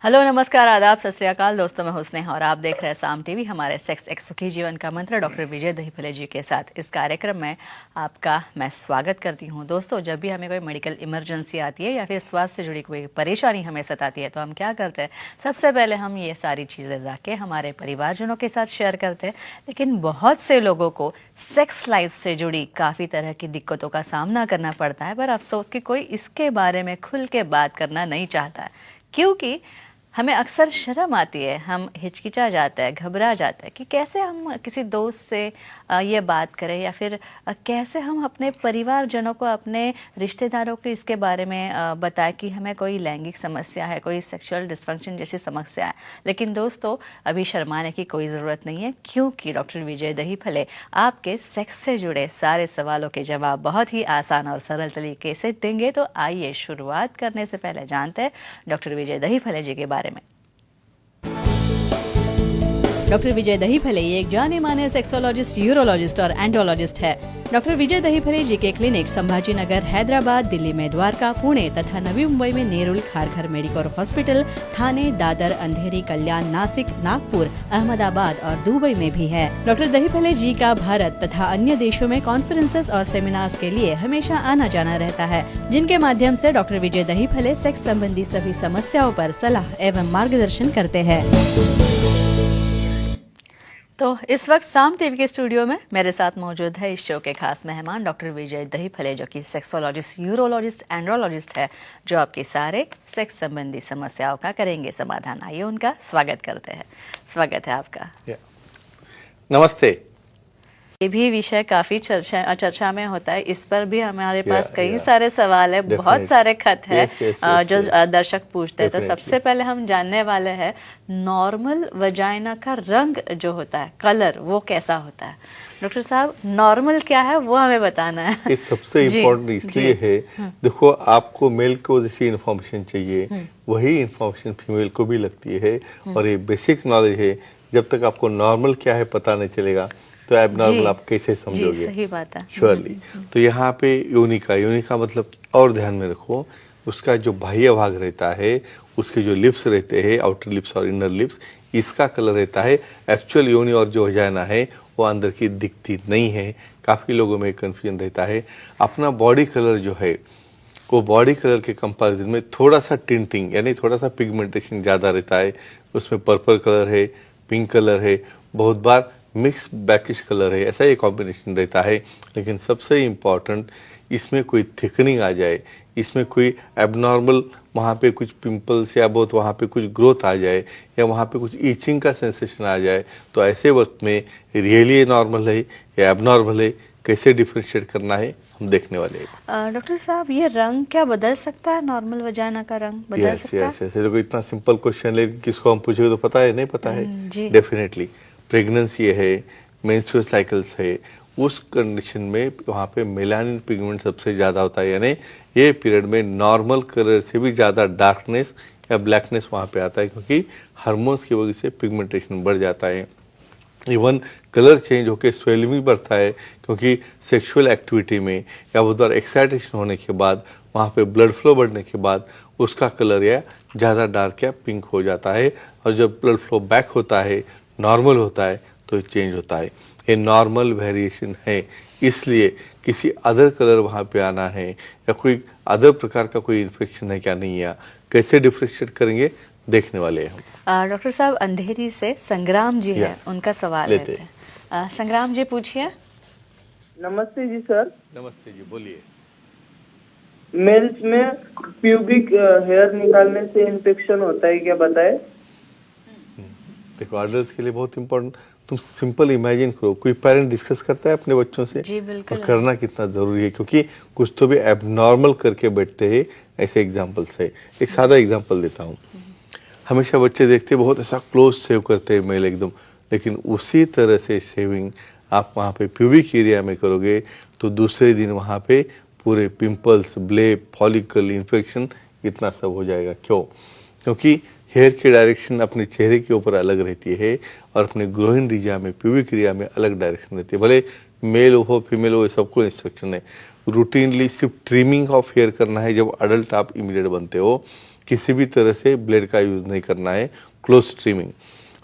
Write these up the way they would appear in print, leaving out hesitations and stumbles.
Hello, नमस्कार, आदाब, सत श्री अकाल दोस्तों। मैं हुस्ने और आप देख रहे हैं साम टीवी। हमारे सेक्स एक सुखी जीवन का मंत्र डॉक्टर विजय दहीफले जी के साथ इस कार्यक्रम में आपका मैं स्वागत करती हूं। दोस्तों, जब भी हमें कोई मेडिकल इमरजेंसी आती है या फिर स्वास्थ्य से जुड़ी कोई परेशानी हमें सताती है तो हम क्या करते हैं? सबसे पहले हम ये सारी चीज़ें जाके हमारे परिवारजनों के साथ शेयर करते हैं। लेकिन बहुत से लोगों को सेक्स लाइफ से जुड़ी काफ़ी तरह की दिक्कतों का सामना करना पड़ता है, पर अफसोस कि कोई इसके बारे में खुल के बात करना नहीं चाहता है, क्योंकि हमें अक्सर शर्म आती है, हम हिचकिचा जाते हैं, घबरा जाते हैं कि कैसे हम किसी दोस्त से ये बात करें या फिर कैसे हम अपने परिवारजनों को, अपने रिश्तेदारों को इसके बारे में बताएं कि हमें कोई लैंगिक समस्या है, कोई सेक्सुअल डिस्फंक्शन जैसी समस्या है। लेकिन दोस्तों, अभी शर्माने की कोई ज़रूरत नहीं है, क्योंकि डॉक्टर विजय दहीफले आपके सेक्स से जुड़े सारे सवालों के जवाब बहुत ही आसान और सरल तरीके से देंगे। तो आइए शुरुआत करने से पहले जानते हैं डॉक्टर विजय दहीफले जी के बारे में। डॉक्टर विजय दहीफले ये एक जाने माने सेक्सोलॉजिस्ट, यूरोलॉजिस्ट और एंड्रोलॉजिस्ट है। डॉक्टर विजय दहीफले जी के क्लिनिक संभाजी नगर, हैदराबाद, दिल्ली में द्वारका, पुणे तथा नवी मुंबई में नेरुल, खारघर मेडिकोर हॉस्पिटल, थाने, दादर, अंधेरी, कल्याण, नासिक, नागपुर, अहमदाबाद और दुबई में भी है। डॉक्टर दहीफले जी का भारत तथा अन्य देशों में कॉन्फ्रेंसेस और सेमिनार्स के लिए हमेशा आना जाना रहता है, जिनके माध्यम से डॉक्टर विजय दहीफले सेक्स संबंधी सभी समस्याओं पर सलाह एवं मार्गदर्शन करते हैं। तो इस वक्त साम टीवी के स्टूडियो में मेरे साथ मौजूद है इस शो के खास मेहमान डॉक्टर विजय दहीफले, जो कि सेक्सोलॉजिस्ट, यूरोलॉजिस्ट, एंड्रोलॉजिस्ट है, जो आपकी सारे सेक्स संबंधी समस्याओं का करेंगे समाधान। आइए उनका स्वागत करते हैं। स्वागत है आपका। नमस्ते। ये भी विषय काफी चर्चा में होता है, इस पर भी हमारे पास कई सारे सवाल है, बहुत सारे खत है जो दर्शक पूछते हैं। तो सबसे पहले हम जानने वाले हैं, नॉर्मल वजाइना का रंग जो होता है, कलर, वो कैसा होता है? डॉक्टर साहब, नॉर्मल क्या है वो हमें बताना है। ये सबसे इम्पोर्टेंट इसलिए है, देखो, आपको मेल को जैसी इन्फॉर्मेशन चाहिए वही इन्फॉर्मेशन फीमेल को भी लगती है, और ये बेसिक नॉलेज है। जब तक आपको नॉर्मल क्या है पता नहीं चलेगा तो एबनॉर्मल आप कैसे समझोगे? सही बात है। श्योरली। तो यहाँ पे योनिका मतलब, और ध्यान में रखो, उसका जो बाह्य भाग रहता है, उसके जो लिप्स रहते हैं, आउटर लिप्स और इनर लिप्स, इसका कलर रहता है। एक्चुअल योनि और जो वजाइना है वो अंदर की दिखती नहीं है। काफ़ी लोगों में कन्फ्यूजन रहता है। अपना बॉडी कलर जो है वो बॉडी कलर के कंपैरिजन में थोड़ा सा टिंटिंग यानी थोड़ा सा पिगमेंटेशन ज़्यादा रहता है। उसमें पर्पल कलर है, पिंक कलर है, बहुत बार मिक्स ब्लैकिश कलर है, ऐसा ही कॉम्बिनेशन रहता है। लेकिन सबसे इम्पॉर्टेंट, इसमें कोई थिकनिंग आ जाए, इसमें कोई एबनॉर्मल, वहाँ पे कुछ पिंपल्स या बहुत वहाँ पे कुछ ग्रोथ आ जाए, या वहाँ पे कुछ ईचिंग का सेंसेशन आ जाए, तो ऐसे वक्त में रियली नॉर्मल है या एबनॉर्मल है, कैसे डिफ्रेंशिएट करना है हम देखने वाले हैं। डॉक्टर साहब, ये रंग क्या बदल सकता है? नॉर्मल वजाइना का रंग बदल सकता है? यस। देखो, इतना सिंपल क्वेश्चन, लेकिन किसको हम पूछेंगे तो पता है, नहीं पता है। डेफिनेटली प्रेगनेंसी है, मेंस्ट्रुअल साइकिल्स है, उस कंडीशन में वहाँ पे मेलानिन पिगमेंट सबसे ज़्यादा होता है। यानी ये पीरियड में नॉर्मल कलर से भी ज़्यादा डार्कनेस या ब्लैकनेस वहाँ पे आता है, क्योंकि हार्मोन्स की वजह से पिगमेंटेशन बढ़ जाता है। इवन कलर चेंज होकर स्वेलिंग भी बढ़ता है, क्योंकि सेक्सुअल एक्टिविटी में या बहुत बार एक्साइटेशन होने के बाद वहाँ पे ब्लड फ्लो बढ़ने के बाद उसका कलर या ज़्यादा डार्क या पिंक हो जाता है। और जब ब्लड फ्लो बैक होता है, नॉर्मल होता है, तो चेंज होता है। ये नॉर्मल वेरिएशन है, इसलिए किसी अदर कलर वहाँ पे आना है या कोई अदर प्रकार का कोई इन्फेक्शन है क्या नहीं है, कैसे डिफ्रेंशिएट करेंगे देखने वाले हैं। डॉक्टर साहब, अंधेरी से संग्राम जी है, उनका सवाल है। संग्राम जी, पूछिए। नमस्ते जी सर। नमस्ते जी, बोलिए। मेल्स में प्यूबिक हेयर निकालने से इन्फेक्शन होता है क्या, बताए? देखो, अडल्ट के लिए बहुत इंपॉर्टेंट, तुम सिंपल इमेजिन करो, कोई पेरेंट डिस्कस करता है अपने बच्चों से? जी बिल्कुल। और करना कितना जरूरी है, क्योंकि कुछ तो भी एबनॉर्मल करके बैठते हैं। ऐसे एग्जांपल्स है। एक सादा एग्जांपल देता हूँ। हमेशा बच्चे देखते बहुत ऐसा क्लोज सेव करते हैं मेल एकदम, लेकिन उसी तरह से सेविंग आप वहाँ पे प्यूबिक एरिया में करोगे तो दूसरे दिन वहाँ पे पूरे पिंपल्स, ब्लेप, फॉलिकल इन्फेक्शन, इतना सब हो जाएगा। क्यों? क्योंकि हेयर की डायरेक्शन अपने चेहरे के ऊपर अलग रहती है और अपने ग्रोइन रीजिया में, प्यूबिक एरिया में अलग डायरेक्शन रहती है। भले मेल हो फीमेल हो, सबको इंस्ट्रक्शन है रूटीनली सिर्फ ट्रिमिंग ऑफ हेयर करना है जब अडल्ट आप इमीडिएट बनते हो, किसी भी तरह से ब्लेड का यूज़ नहीं करना है। क्लोज ट्रिमिंग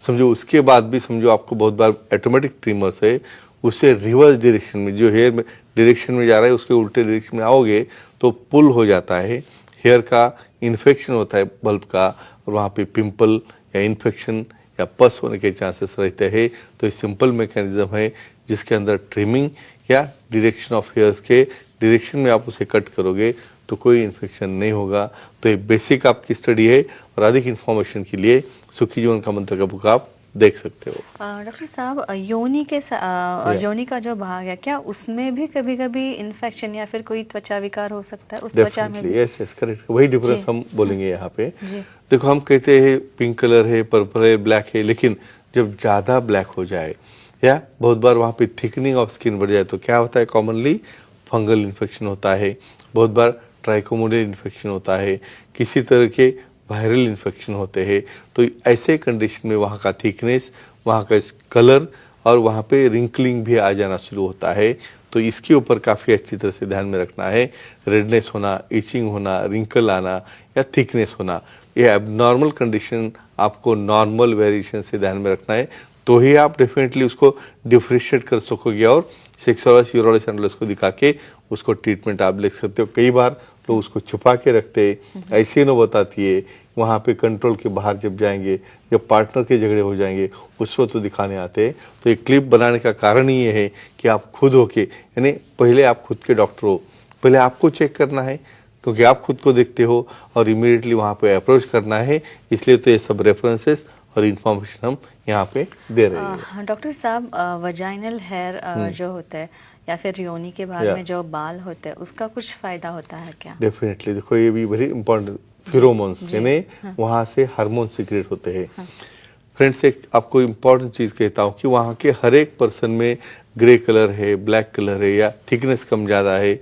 समझो, उसके बाद भी समझो आपको बहुत बार ऑटोमेटिक ट्रिमर से उससे रिवर्स डायरेक्शन में, जो हेयर में डायरेक्शन में जा रहा है उसके उल्टे डायरेक्शन में आओगे तो पुल हो जाता है, हेयर का इन्फेक्शन होता है बल्ब का, और वहाँ पे पिंपल या इन्फेक्शन या पस होने के चांसेस रहते हैं। तो ये सिंपल मैकेनिज्म है जिसके अंदर ट्रिमिंग या डायरेक्शन ऑफ हेयर्स के डायरेक्शन में आप उसे कट करोगे तो कोई इन्फेक्शन नहीं होगा। तो ये बेसिक आपकी स्टडी है, और अधिक इन्फॉर्मेशन के लिए सुखी जीवन का मंत्र का बुक आप देख सकते हो। डॉक्टर साहब, योनि का जो भाग है, क्या उसमें भी कभी कभी इन्फेक्शन या फिर कोई त्वचा विकार हो सकता है? उस त्वचा में भी? यस यस करेक्ट, वही डिफरेंस हम बोलेंगे यहाँ पे। जी। देखो, हम कहते हैं पिंक कलर है, पर्पल है, ब्लैक है, लेकिन जब ज़्यादा ब्लैक हो जाए या बहुत बार वहाँ पे थिकनिंग ऑफ स्किन बढ़ जाए तो क्या होता है? कॉमनली फंगल इन्फेक्शन होता है, बहुत बार ट्राइकोमोनियल इन्फेक्शन होता है, किसी तरह के वायरल इन्फेक्शन होते हैं। तो ऐसे कंडीशन में वहाँ का थिकनेस, वहाँ का कलर और वहाँ पे रिंकलिंग भी आ जाना शुरू होता है। तो इसके ऊपर काफ़ी अच्छी तरह से ध्यान में रखना है। रेडनेस होना, इचिंग होना, रिंकल आना या थिकनेस होना, ये एबनॉर्मल कंडीशन आपको नॉर्मल वेरिएशन से ध्यान में रखना है, तो ही आप डेफिनेटली उसको डिफ्रेंशिएट कर सकोगे और सेक्सोलॉजिस्ट यूरोलॉजिस्ट एनालिस्ट को दिखा के उसको ट्रीटमेंट आप ले सकते हो। कई बार लोग उसको छुपा के रखते हैं, ऐसी नो बताती है, वहाँ पे कंट्रोल के बाहर जब जाएंगे, जब पार्टनर के झगड़े हो जाएंगे उस वक्त तो दिखाने आते हैं। तो ये क्लिप बनाने का कारण ही ये है कि आप खुद होके, यानी पहले आप खुद के डॉक्टर हो, पहले आपको चेक करना है क्योंकि आप खुद को देखते हो और इमीडिएटली वहाँ पे अप्रोच करना है। इसलिए तो ये सब रेफरेंसेस और इन्फॉर्मेशन हम यहाँ पे दे रहे हैं। डॉक्टर साहब, वजाइनल हेयर जो होता है या फिर योनि के भाग में जो बाल होते हैं, उसका कुछ फायदा होता है क्या? डेफिनेटली, देखो ये भी वेरी इंपॉर्टेंट, फिरोमोन्स यानी वहाँ से हार्मोन सीक्रेट होते हैं। फ्रेंड्स, एक आपको इम्पॉर्टेंट चीज़ कहता हूँ कि वहाँ के हर एक पर्सन में ग्रे कलर है, ब्लैक कलर है या थिकनेस कम ज़्यादा है,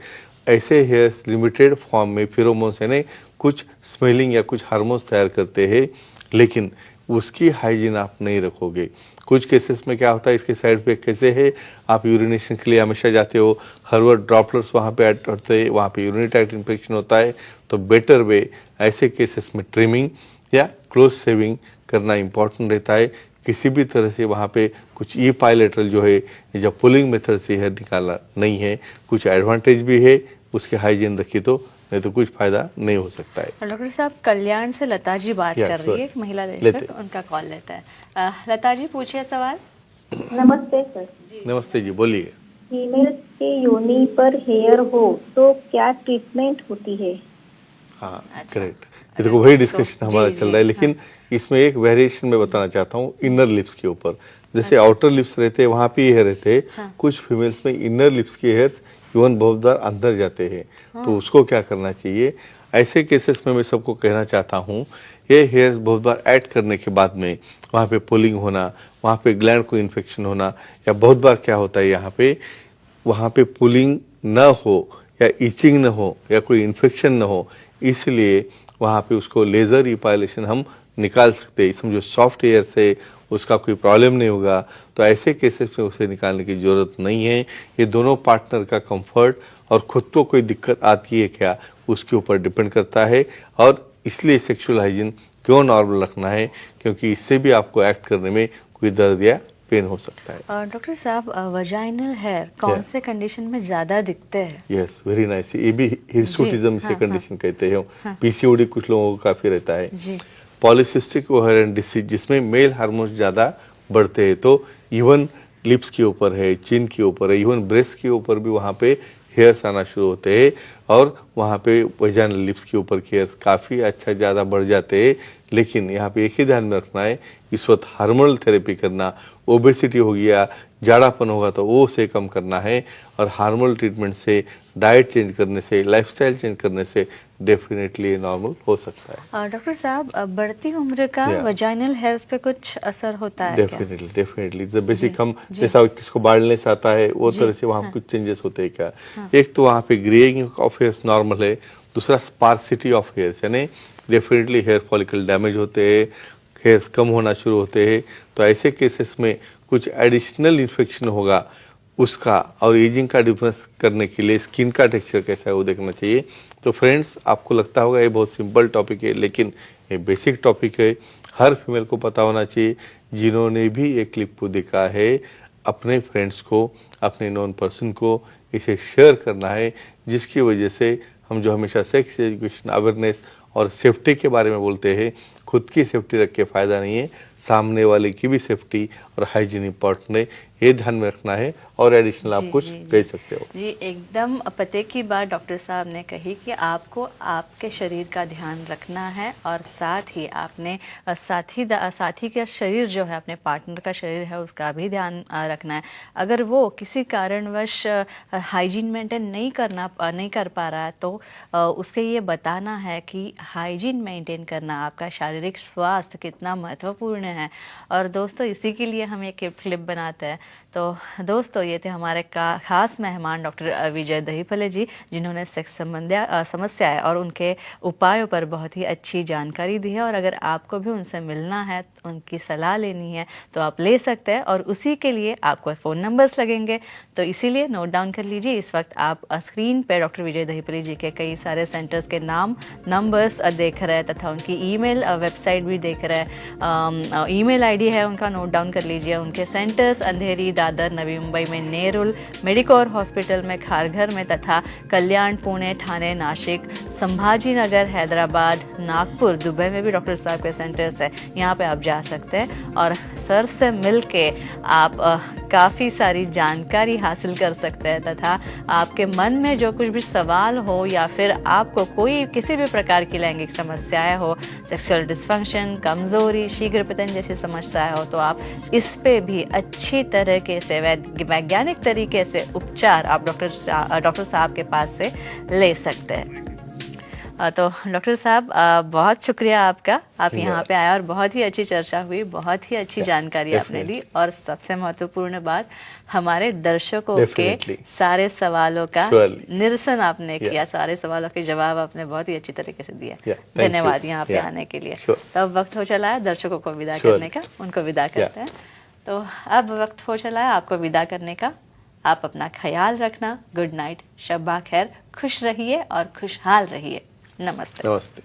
ऐसे हेयर्स लिमिटेड फॉर्म में फिरोमोन्स यानी कुछ स्मेलिंग या कुछ हार्मोन्स तैयार करते हैं, लेकिन उसकी हाइजीन आप नहीं रखोगे। कुछ केसेस में क्या होता है, इसके साइड इफेक्ट कैसे है, आप यूरिनेशन के लिए हमेशा जाते हो, हर वक्त ड्रॉपलेट्स वहाँ पे ऐड करते हैं, वहाँ पे यूरिनरी ट्रैक्ट इन्फेक्शन होता है। तो बेटर वे ऐसे केसेस में ट्रिमिंग या क्लोज शेविंग करना इम्पॉर्टेंट रहता है। किसी भी तरह से वहाँ पे कुछ ई पाइलेटरल जो है, जब पुलिंग मेथड से हेयर निकालना नहीं है, कुछ एडवांटेज भी है, उसके हाइजीन रखिए तो, नहीं तो कुछ फायदा नहीं हो सकता है। डॉक्टर साहब, कल्याण से लता जी बात कर रही है, एक महिला दर्शक, उनका कॉल लेता है। लता जी, पूछिए सवाल। नमस्ते सर। नमस्ते जी, बोलिए। फीमेल के योनि पर हेयर हो तो क्या ट्रीटमेंट होती है? हाँ करेक्ट, ये देखो वही डिस्कशन हमारा चल रहा है, लेकिन इसमें एक वेरिएशन मैं बताना चाहता हूँ इनर लिप्स के ऊपर। जैसे आउटर लिप्स रहते हैं वहाँ पे हेयर रहते हैं, कुछ फीमेल्स में इनर लिप्स के हेयर्स इवन बहुत बार अंदर जाते हैं। तो उसको क्या करना चाहिए? ऐसे केसेस में मैं सबको कहना चाहता हूँ, ये हेयर्स बहुत बार ऐड करने के बाद में वहाँ पे पुलिंग होना, वहाँ पे ग्लैंड को इन्फेक्शन होना, या बहुत बार क्या होता है यहाँ पे वहाँ पे पुलिंग न हो या इचिंग न हो या कोई इन्फेक्शन न हो, इसलिए वहाँ पे उसको लेज़र इपाइलेशन हम निकाल सकते हैं। समझो सॉफ्ट हेयर से उसका कोई प्रॉब्लम नहीं होगा, तो ऐसे केसेस में उसे निकालने की ज़रूरत नहीं है। ये दोनों पार्टनर का कंफर्ट और खुद को कोई दिक्कत आती है क्या, उसके ऊपर डिपेंड करता है। और इसलिए सेक्सुअल हाइजीन क्यों नॉर्मल रखना है, क्योंकि इससे भी आपको एक्ट करने में कोई दर्द या पेन हो सकता है। डॉक्टर साहब, वजाइनल हेयर कौन से कंडीशन में ज़्यादा दिखते हैं? यस, वेरी नाइस, ये भी हिर्सुटिज्म इसे कंडीशन कहते हैं। पीसीओडी कुछ लोगों को काफ़ी रहता है। पॉलीसिस्टिक ओवेरियन डिसीज, जिसमें मेल हार्मोन्स ज़्यादा बढ़ते हैं, तो इवन लिप्स के ऊपर है, चिन के ऊपर है, इवन ब्रेस्ट के ऊपर भी वहाँ पे हेयर्स आना शुरू होते हैं, और वहाँ पे वजाइनल लिप्स के ऊपर के हेयर्स काफ़ी अच्छा ज़्यादा बढ़ जाते हैं। लेकिन यहाँ पे एक ही ध्यान में रखना है, इस वक्त हार्मोनल थेरेपी करना, ओबेसिटी हो गया, जाड़ापन होगा तो वो उसे कम करना है, और हार्मोनल ट्रीटमेंट से, डाइट चेंज करने से, लाइफस्टाइल चेंज करने से डेफिनेटली नॉर्मल हो सकता है। डॉक्टर साहब, बढ़ती उम्र का वजाइनल हेयर्स पे कुछ असर होता है? डेफिनेटली बेसिक हम जैसा किसको बाढ़ने से आता है वो तरह से वहाँ कुछ चेंजेस होते हैं क्या। एक तो वहाँ पे ग्रेइंग ऑफ हेयर्स नॉर्मल है, दूसरा स्पार्सिटी ऑफ हेयर्स, यानी डेफिनेटली हेयर फॉलिकल डैमेज होते हैं, हेयर्स कम होना शुरू होते हैं। तो ऐसे केसेस में कुछ एडिशनल इन्फेक्शन होगा, उसका और एजिंग का डिफरेंस करने के लिए स्किन का टेक्सचर कैसा है वो देखना चाहिए। तो फ्रेंड्स, आपको लगता होगा ये बहुत सिंपल टॉपिक है, लेकिन ये बेसिक टॉपिक है, हर फीमेल को पता होना चाहिए। जिन्होंने भी ये क्लिप को देखा है, अपने फ्रेंड्स को, अपने नॉन पर्सन को इसे शेयर करना है, जिसकी वजह से हम जो हमेशा सेक्स एजुकेशन, अवेयरनेस और सेफ्टी के बारे में बोलते हैं, खुद की सेफ्टी रख के फ़ायदा नहीं है, सामने वाले की भी सेफ्टी और हाइजीन इम्पॉर्टेंट है, ये ध्यान में रखना है। और एडिशनल आप कुछ कह सकते हो? जी, एकदम पते की बात डॉक्टर साहब ने कही कि आपको आपके शरीर का ध्यान रखना है और साथ ही आपने साथी का शरीर जो है, अपने पार्टनर का शरीर है, उसका भी ध्यान रखना है। अगर वो किसी कारणवश हाइजीन मेंटेन नहीं कर पा रहा है तो उससे ये बताना है कि हाइजीन मेंटेन करना आपका शारीरिक स्वास्थ्य कितना महत्वपूर्ण है। और दोस्तों, इसी के लिए हम एक क्लिप बनाते हैं। तो दोस्तों, ये थे हमारे खास मेहमान डॉक्टर विजय दहीफले जी, जिन्होंने सेक्स समस्याएं और उनके उपायों पर बहुत ही अच्छी जानकारी दी है। और अगर आपको भी उनसे मिलना है, उनकी सलाह लेनी है, तो आप ले सकते हैं। और उसी के लिए आपको फ़ोन नंबर्स लगेंगे, तो इसीलिए नोट डाउन कर लीजिए। इस वक्त आप स्क्रीन पे डॉक्टर विजय दहीफले जी के कई सारे सेंटर्स के नाम, नंबर्स देख रहे हैं तथा उनकी ईमेल वेबसाइट भी देख रहे हैं। ईमेल आईडी है उनका, नोट डाउन कर लीजिए। उनके सेंटर्स अंधेरी, दादर, नवी मुंबई में नेरुल, मेडिकोर हॉस्पिटल में खारघर में तथा कल्याण, पुणे, ठाणे, नासिक, संभाजी नगर, हैदराबाद, नागपुर, दुबई में भी डॉक्टर साहब के सेंटर्स है। यहाँ पे आप जा सकते हैं और सर से मिल के आप काफ़ी सारी जानकारी हासिल कर सकते हैं तथा आपके मन में जो कुछ भी सवाल हो या फिर आपको कोई किसी भी प्रकार की लैंगिक समस्याएं हो, सेक्सुअल डिस्फंक्शन, कमज़ोरी, शीघ्र पतन जैसी समस्याएं हो, तो आप इस पे भी अच्छी तरीके से वैज्ञानिक तरीके से उपचार आप डॉक्टर साहब के पास से ले सकते हैं। तो डॉक्टर साहब, बहुत शुक्रिया आपका, आप यहाँ पे आए और बहुत ही अच्छी चर्चा हुई, बहुत ही अच्छी जानकारी आपने दी। और सबसे महत्वपूर्ण बात, हमारे दर्शकों के सारे सवालों का निरसन आपने किया, सारे सवालों के जवाब आपने बहुत ही अच्छी तरीके से दिया। धन्यवाद यहाँ पे आने के लिए। तो अब वक्त हो चला है दर्शकों को विदा करने का, उनको विदा करते हैं। तो अब वक्त हो चला है आपको विदा करने का। आप अपना ख्याल रखना। गुड नाइट, शब्बा खैर, खुश रहिए और खुशहाल रहिए। नमस्ते। नमस्ते।